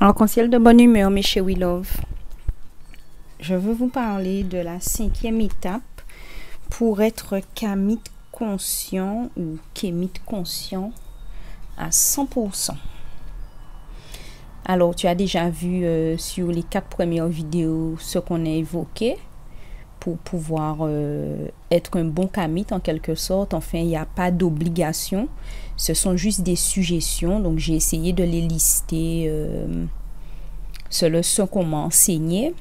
Arc-en-ciel de bonne humeur, mes chéris love. Je veux vous parler de la 5e étape pour être kamite conscient ou kémite conscient à 100%. Alors, tu as déjà vu sur les 4 premières vidéos ce qu'on a évoqué pour pouvoir être un bon kamite en quelque sorte. Enfin, il n'y a pas d'obligation. Ce sont juste des suggestions. Donc, j'ai essayé de les lister selon ce qu'on m'a enseigné.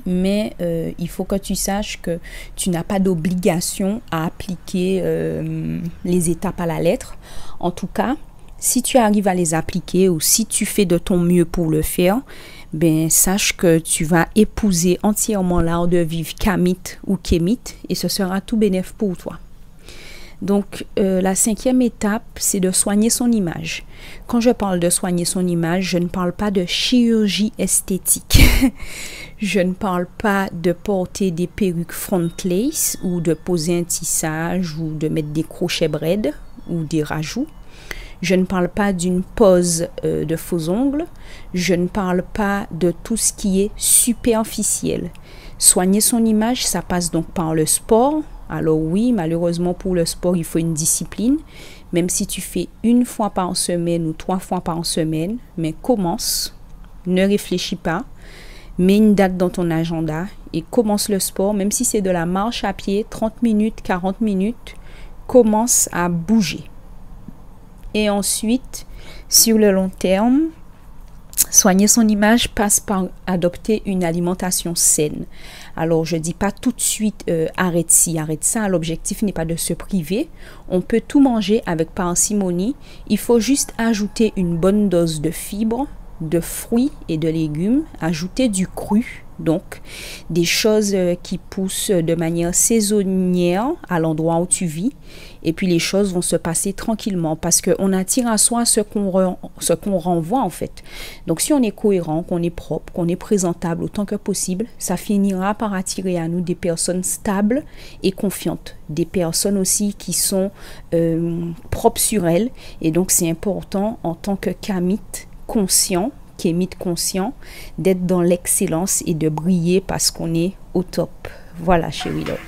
Mais il faut que tu saches que tu n'as pas d'obligation à appliquer les étapes à la lettre. En tout cas, si tu arrives à les appliquer ou si tu fais de ton mieux pour le faire, ben sache que tu vas épouser entièrement l'art de vivre kamite ou kémite et ce sera tout bénéf pour toi. Donc, la 5e étape, c'est de soigner son image. Quand je parle de soigner son image, je ne parle pas de chirurgie esthétique. Je ne parle pas de porter des perruques frontless ou de poser un tissage ou de mettre des crochets braids ou des rajouts. Je ne parle pas d'une pose de faux ongles. Je ne parle pas de tout ce qui est superficiel. Soigner son image, ça passe donc par le sport. Alors oui, malheureusement pour le sport, il faut une discipline. Même si tu fais 1 fois par semaine ou 3 fois par semaine, mais commence, ne réfléchis pas, mets une date dans ton agenda et commence le sport. Même si c'est de la marche à pied, 30 minutes, 40 minutes, commence à bouger. Et ensuite, sur le long terme, soigner son image passe par adopter une alimentation saine. Alors, je ne dis pas tout de suite arrête ci, arrête ça. L'objectif n'est pas de se priver. On peut tout manger avec parcimonie. Il faut juste ajouter une bonne dose de fibres, de fruits et de légumes. Ajouter du cru. Donc, des choses qui poussent de manière saisonnière à l'endroit où tu vis. Et puis, les choses vont se passer tranquillement parce qu'on attire à soi ce qu'on renvoie en fait. Donc, si on est cohérent, qu'on est propre, qu'on est présentable autant que possible, ça finira par attirer à nous des personnes stables et confiantes. Des personnes aussi qui sont propres sur elles. Et donc, c'est important en tant que kamite conscient, kémite conscient, d'être dans l'excellence et de briller parce qu'on est au top. Voilà, chérie love.